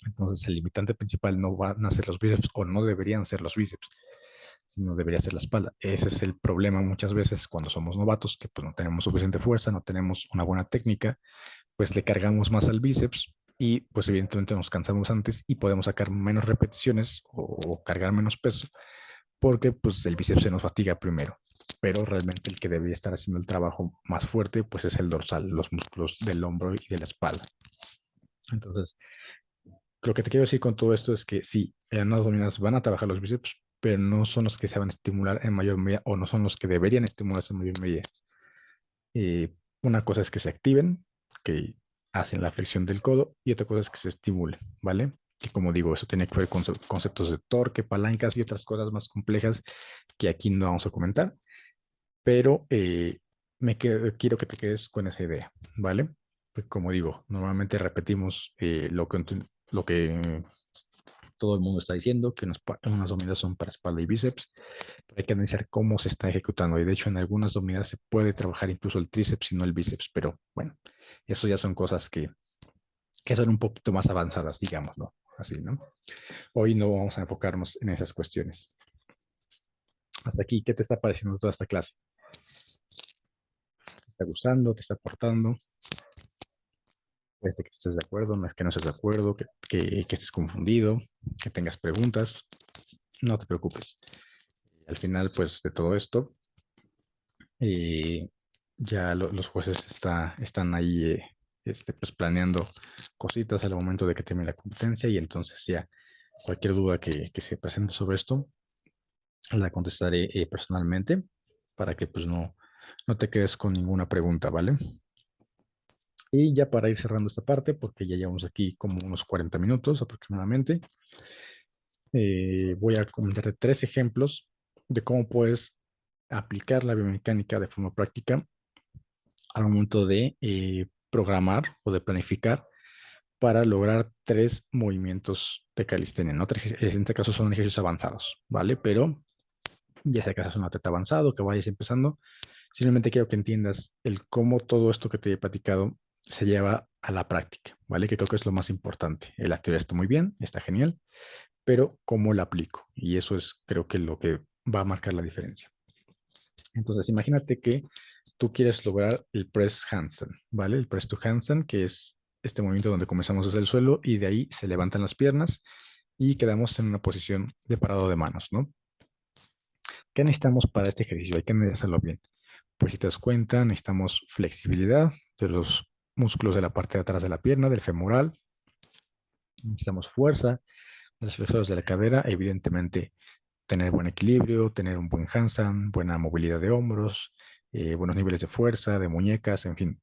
Entonces, el limitante principal no van a ser los bíceps o no deberían ser los bíceps, sino debería ser la espalda. Ese es el problema muchas veces cuando somos novatos, que pues no tenemos suficiente fuerza, no tenemos una buena técnica, pues le cargamos más al bíceps y pues evidentemente nos cansamos antes y podemos sacar menos repeticiones o cargar menos peso porque pues el bíceps se nos fatiga primero. Pero realmente el que debería estar haciendo el trabajo más fuerte pues es el dorsal, los músculos del hombro y de la espalda. Entonces, lo que te quiero decir con todo esto es que sí, en las dominadas van a trabajar los bíceps, pero no son los que se van a estimular en mayor medida o no son los que deberían estimularse en mayor medida. Una cosa es que se activen, que hacen la flexión del codo, y otra cosa es que se estimulen, ¿vale? Y como digo, eso tiene que ver con conceptos de torque, palancas y otras cosas más complejas que aquí no vamos a comentar, pero quiero que te quedes con esa idea, ¿vale? Pues como digo, normalmente repetimos lo que todo el mundo está diciendo, que unas dominadas son para espalda y bíceps, pero hay que analizar cómo se está ejecutando. Y de hecho, en algunas dominadas se puede trabajar incluso el tríceps y no el bíceps, pero bueno, eso ya son cosas que son un poquito más avanzadas, digámoslo así, ¿no? Hoy no vamos a enfocarnos en esas cuestiones. Hasta aquí, ¿qué te está pareciendo toda esta clase? ¿Te está gustando? ¿Te está aportando? Puede ser que estés de acuerdo, no es que no estés de acuerdo, que estés confundido, que tengas preguntas. No te preocupes. Al final, pues, de todo esto, ya los jueces están ahí pues, planeando cositas al momento de que termine la competencia y entonces ya cualquier duda que se presente sobre esto, la contestaré personalmente para que pues no te quedes con ninguna pregunta, ¿vale? Y ya para ir cerrando esta parte, porque ya llevamos aquí como unos 40 minutos aproximadamente, voy a comentarte 3 ejemplos de cómo puedes aplicar la biomecánica de forma práctica al momento de programar o de planificar para lograr 3 movimientos de calistenia, ¿no? En este caso son ejercicios avanzados, ¿vale? Pero ya sea que seas un atleta avanzado, que vayas empezando, simplemente quiero que entiendas el cómo todo esto que te he platicado se lleva a la práctica, ¿vale? Que creo que es lo más importante. La teoría está muy bien, está genial, pero cómo la aplico. Y eso es, creo que lo que va a marcar la diferencia. Entonces, imagínate que tú quieres lograr el press handstand, ¿vale? El press to handstand, que es este movimiento donde comenzamos desde el suelo y de ahí se levantan las piernas y quedamos en una posición de parado de manos, ¿no? ¿Qué necesitamos para este ejercicio? Hay que hacerlo bien. Pues si te das cuenta, necesitamos flexibilidad de los músculos de la parte de atrás de la pierna, del femoral. Necesitamos fuerza de los flexores de la cadera, evidentemente tener buen equilibrio, tener un buen handstand, buena movilidad de hombros, buenos niveles de fuerza, de muñecas, en fin,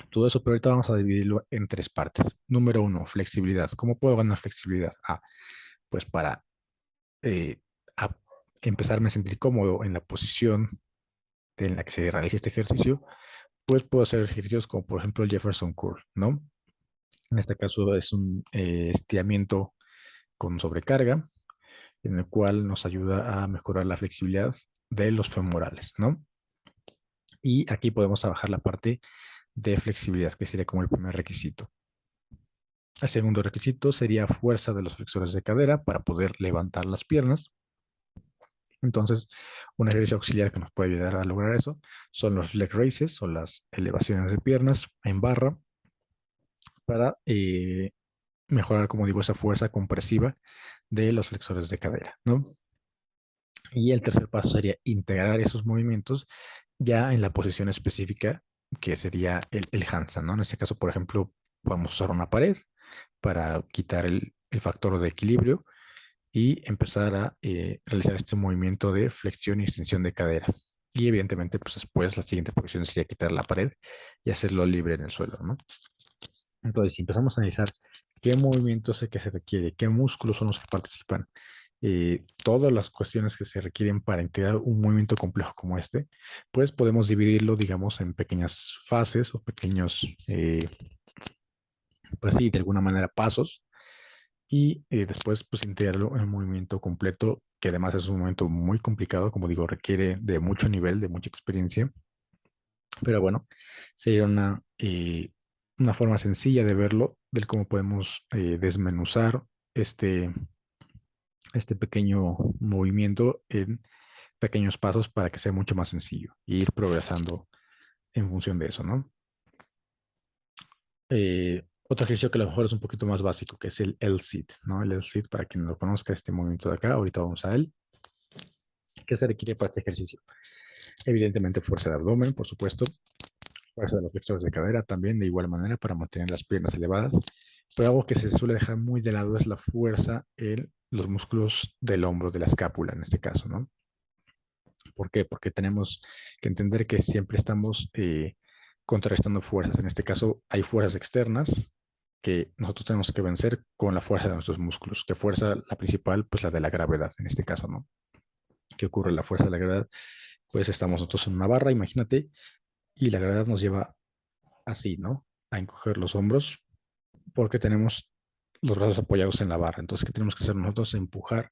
todo eso, pero ahorita vamos a dividirlo en 3 partes. Número 1, flexibilidad. ¿Cómo puedo ganar flexibilidad? Pues para eh, a- empezarme a sentir cómodo en la posición en la que se realiza este ejercicio, pues puedo hacer ejercicios como por ejemplo el Jefferson Curl, ¿no? En este caso es un estiramiento con sobrecarga, en el cual nos ayuda a mejorar la flexibilidad de los femorales, ¿no? Y aquí podemos trabajar la parte de flexibilidad, que sería como el primer requisito. El segundo requisito sería fuerza de los flexores de cadera para poder levantar las piernas. Entonces, un ejercicio auxiliar que nos puede ayudar a lograr eso son los leg raises o las elevaciones de piernas en barra para mejorar, como digo, esa fuerza compresiva de los flexores de cadera, ¿no? Y el tercer paso sería integrar esos movimientos ya en la posición específica que sería el handstand, ¿no? En este caso, por ejemplo, vamos a usar una pared para quitar el factor de equilibrio y empezar a realizar este movimiento de flexión y extensión de cadera. Y evidentemente, pues después la siguiente posición sería quitar la pared y hacerlo libre en el suelo, ¿no? Entonces, si empezamos a analizar qué movimientos es el que se requiere, qué músculos son los que participan, todas las cuestiones que se requieren para integrar un movimiento complejo como este, pues podemos dividirlo, digamos, en pequeñas fases o pequeños, pues sí, de alguna manera pasos, y después pues integrarlo en un movimiento completo, que además es un movimiento muy complicado, como digo, requiere de mucho nivel, de mucha experiencia, pero bueno, sería una forma sencilla de verlo, del cómo podemos desmenuzar este, este pequeño movimiento en pequeños pasos para que sea mucho más sencillo e ir progresando en función de eso, ¿no? Otro ejercicio que a lo mejor es un poquito más básico, que es el L-sit, ¿no? El L-sit, para quien no lo conozca, este movimiento de acá, ahorita vamos a él. ¿Qué se requiere para este ejercicio? Evidentemente fuerza de abdomen, por supuesto, fuerza de los flexores de cadera también, de igual manera, para mantener las piernas elevadas. Pero algo que se suele dejar muy de lado es la fuerza en los músculos del hombro, de la escápula en este caso, ¿no? ¿Por qué? Porque tenemos que entender que siempre estamos contrarrestando fuerzas. En este caso, hay fuerzas externas que nosotros tenemos que vencer con la fuerza de nuestros músculos. ¿Qué fuerza? La principal, pues la de la gravedad, en este caso, ¿no? ¿Qué ocurre? La fuerza de la gravedad, pues estamos nosotros en una barra, imagínate, y la gravedad nos lleva así, ¿no? A encoger los hombros porque tenemos los brazos apoyados en la barra. Entonces, ¿qué tenemos que hacer nosotros? Empujar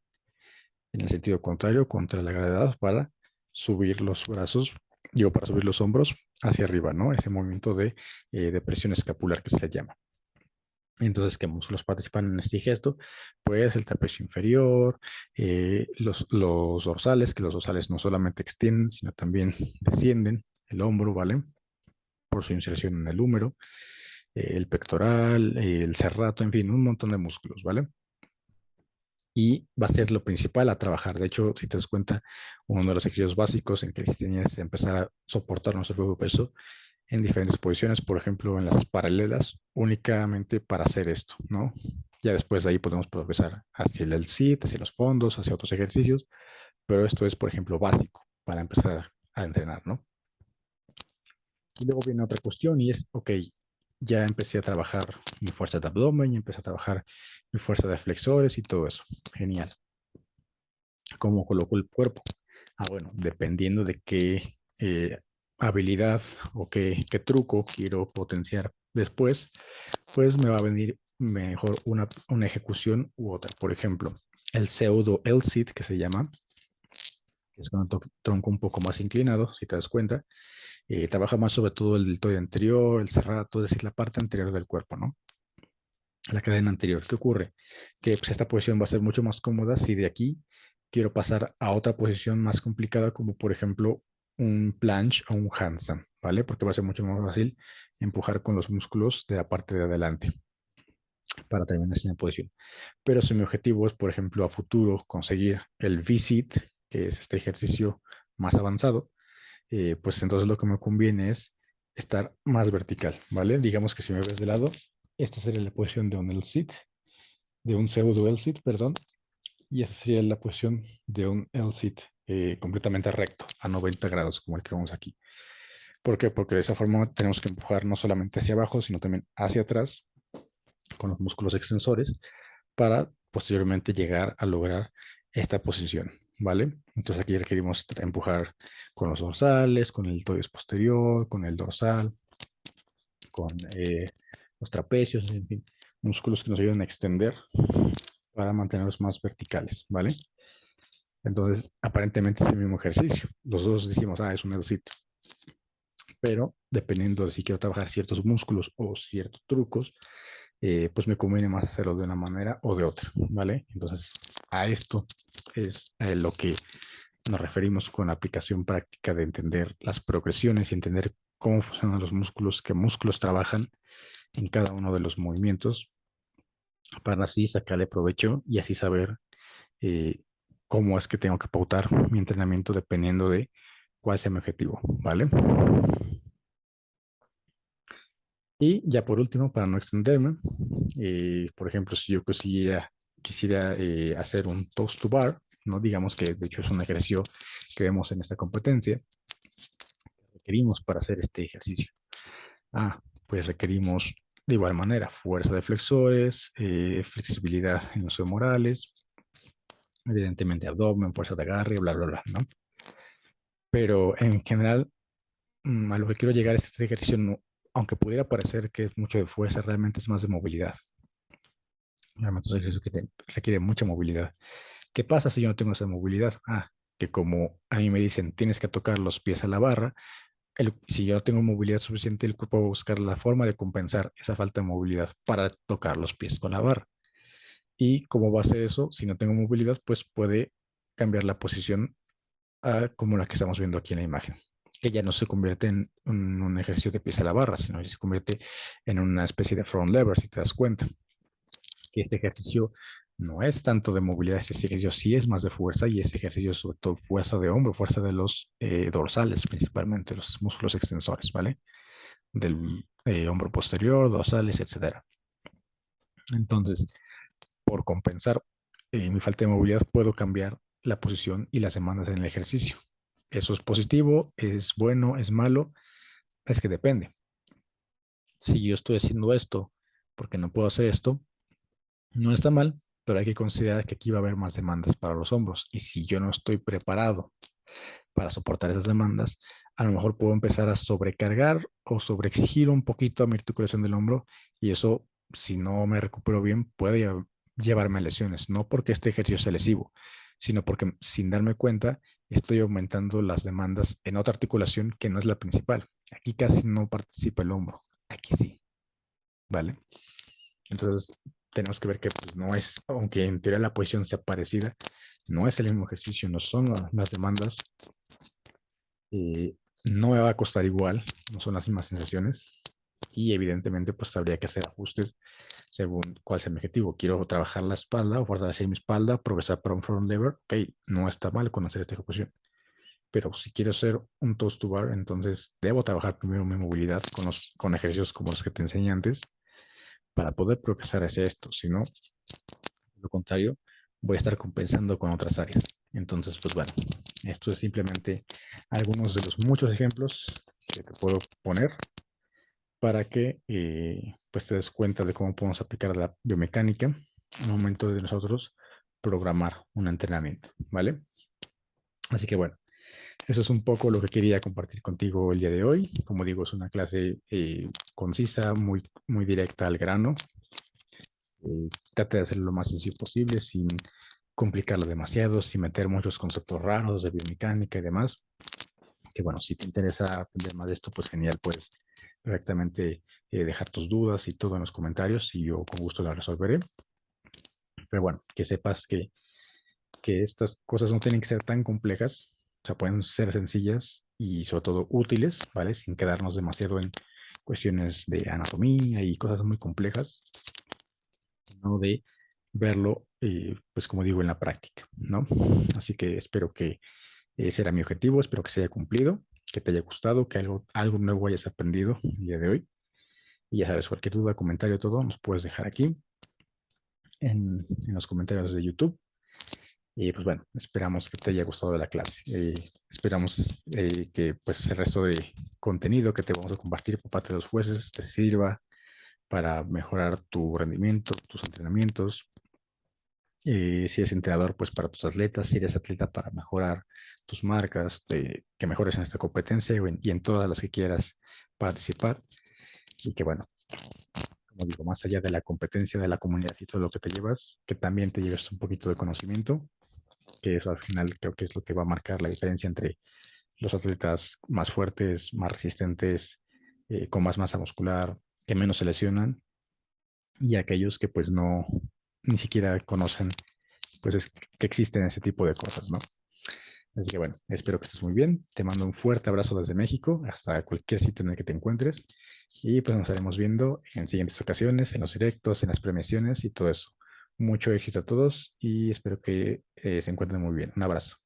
en el sentido contrario contra la gravedad para subir los brazos, digo, para subir los hombros hacia arriba, ¿no? Ese movimiento de presión escapular que se le llama. Entonces, ¿qué músculos participan en este gesto? Pues el trapecio inferior, los dorsales, que los dorsales no solamente extienden, sino también descienden, el hombro, ¿vale? Por su inserción en el húmero, el pectoral, el serrato, en fin, un montón de músculos, ¿vale? Y va a ser lo principal a trabajar. De hecho, si te das cuenta, uno de los ejercicios básicos en que tienes que empezar a soportar nuestro propio peso en diferentes posiciones, por ejemplo, en las paralelas, únicamente para hacer esto, ¿no? Ya después de ahí podemos progresar hacia el sit, hacia los fondos, hacia otros ejercicios, pero esto es, por ejemplo, básico para empezar a entrenar, ¿no? Y luego viene otra cuestión y es, ok, ya empecé a trabajar mi fuerza de abdomen, ya empecé a trabajar mi fuerza de flexores y todo eso. Genial. ¿Cómo coloco el cuerpo? Ah, bueno, dependiendo de qué habilidad o qué truco quiero potenciar después, pues me va a venir mejor una ejecución u otra. Por ejemplo, el pseudo L-sit, que se llama, que es con el tronco un poco más inclinado, si te das cuenta, trabaja más sobre todo el deltoide anterior, el serrato, es decir, la parte anterior del cuerpo, ¿no? La cadena anterior. ¿Qué ocurre? Que pues, esta posición va a ser mucho más cómoda si de aquí quiero pasar a otra posición más complicada, como por ejemplo un planche o un handstand, ¿vale? Porque va a ser mucho más fácil empujar con los músculos de la parte de adelante para terminar en esa posición. Pero si mi objetivo es, por ejemplo, a futuro conseguir el V-sit, que es este ejercicio más avanzado, pues entonces lo que me conviene es estar más vertical, ¿vale? Digamos que si me ves de lado, esta sería la posición de un L-sit, de un pseudo L-sit, perdón, y esa sería la posición de un L-sit completamente recto, a 90 grados, como el que vemos aquí. ¿Por qué? Porque de esa forma tenemos que empujar no solamente hacia abajo, sino también hacia atrás con los músculos extensores para posteriormente llegar a lograr esta posición, ¿vale? Entonces aquí requerimos empujar con los dorsales, con el deltoides posterior, con el dorsal, con los trapecios, en fin, músculos que nos ayudan a extender para mantenerlos más verticales, ¿vale? Entonces, aparentemente es el mismo ejercicio. Los dos decimos, es un ejercicio, pero dependiendo de si quiero trabajar ciertos músculos o ciertos trucos, pues me conviene más hacerlo de una manera o de otra, ¿vale? Entonces, a esto es lo que nos referimos con la aplicación práctica de entender las progresiones y entender cómo funcionan los músculos, qué músculos trabajan en cada uno de los movimientos, para así sacarle provecho y así saber eh, cómo es que tengo que pautar mi entrenamiento dependiendo de cuál sea mi objetivo, ¿vale? Y ya por último, para no extenderme, por ejemplo, si yo quisiera hacer un toast to bar, ¿no? Digamos que de hecho es un ejercicio que vemos en esta competencia, requerimos para hacer este ejercicio. Pues requerimos de igual manera fuerza de flexores, flexibilidad en los femorales, evidentemente abdomen, fuerza de agarre, bla, bla, bla, ¿no? Pero en general, a lo que quiero llegar es este ejercicio, aunque pudiera parecer que es mucho de fuerza, realmente es más de movilidad. Realmente es un ejercicio que requiere mucha movilidad. ¿Qué pasa si yo no tengo esa movilidad? Que como a mí me dicen, tienes que tocar los pies a la barra, si yo no tengo movilidad suficiente, el cuerpo va a buscar la forma de compensar esa falta de movilidad para tocar los pies con la barra. Y cómo va a hacer eso, si no tengo movilidad, pues puede cambiar la posición como la que estamos viendo aquí en la imagen, que ya no se convierte en un ejercicio de pies a la barra, sino que se convierte en una especie de front lever, si te das cuenta. Que este ejercicio no es tanto de movilidad, este ejercicio sí es más de fuerza y este ejercicio es sobre todo fuerza de hombro, fuerza de los dorsales, principalmente los músculos extensores, ¿vale? Del hombro posterior, dorsales, etcétera. Entonces, por compensar mi falta de movilidad, puedo cambiar la posición y las demandas en el ejercicio. ¿Eso es positivo? ¿Es bueno? ¿Es malo? Es que depende. Si yo estoy haciendo esto porque no puedo hacer esto, no está mal, pero hay que considerar que aquí va a haber más demandas para los hombros. Y si yo no estoy preparado para soportar esas demandas, a lo mejor puedo empezar a sobrecargar o sobreexigir un poquito a mi articulación del hombro y eso, si no me recupero bien, puede llevarme a lesiones. No porque este ejercicio sea lesivo, sino porque sin darme cuenta estoy aumentando las demandas en otra articulación que no es la principal. Aquí casi no participa el hombro, aquí sí, ¿vale? Entonces, tenemos que ver que pues, no es, aunque en teoría la posición sea parecida, no es el mismo ejercicio, no son las demandas, eh, no me va a costar igual, no son las mismas sensaciones y evidentemente pues habría que hacer ajustes según cuál sea mi objetivo. Quiero trabajar la espalda o fortalecer mi espalda, progresar para un front lever, ok, no está mal conocer esta ejecución. Pero si quiero hacer un toast to bar, entonces debo trabajar primero mi movilidad con ejercicios como los que te enseñé antes para poder progresar hacia esto. Si no, lo contrario, voy a estar compensando con otras áreas. Entonces, pues bueno, esto es simplemente algunos de los muchos ejemplos que te puedo poner para que pues te des cuenta de cómo podemos aplicar la biomecánica en el momento de nosotros programar un entrenamiento, ¿vale? Así que bueno, eso es un poco lo que quería compartir contigo el día de hoy. Como digo, es una clase concisa, muy directa al grano. Trata de hacerlo lo más sencillo posible sin complicarlo demasiado, sin meter muchos conceptos raros de biomecánica y demás. Que bueno, si te interesa aprender más de esto, pues genial, puedes perfectamente dejar tus dudas y todo en los comentarios y yo con gusto las resolveré. Pero bueno, que sepas que estas cosas no tienen que ser tan complejas, o sea, pueden ser sencillas y sobre todo útiles, ¿vale? Sin quedarnos demasiado en cuestiones de anatomía y cosas muy complejas, sino de verlo, pues como digo, en la práctica, ¿no? Así que espero que ese era mi objetivo, espero que se haya cumplido, que te haya gustado, que algo nuevo hayas aprendido el día de hoy. Y ya sabes, cualquier duda, comentario, todo, nos puedes dejar aquí en los comentarios de YouTube. Y pues bueno, esperamos que te haya gustado la clase. Esperamos que pues el resto de contenido que te vamos a compartir por parte de los jueces te sirva para mejorar tu rendimiento, tus entrenamientos. Si eres entrenador, pues para tus atletas, si eres atleta para mejorar tus marcas, que mejores en esta competencia y en todas las que quieras participar. Y que bueno, como digo, más allá de la competencia, de la comunidad y todo lo que te llevas, que también te lleves un poquito de conocimiento que eso al final creo que es lo que va a marcar la diferencia entre los atletas más fuertes, más resistentes, con más masa muscular, que menos se lesionan, y aquellos que pues no, ni siquiera conocen pues es que existen ese tipo de cosas, ¿no? Así que bueno, espero que estés muy bien. Te mando un fuerte abrazo desde México, hasta cualquier sitio en el que te encuentres. Y pues nos estaremos viendo en siguientes ocasiones, en los directos, en las premiaciones y todo eso. Mucho éxito a todos y espero que se encuentren muy bien. Un abrazo.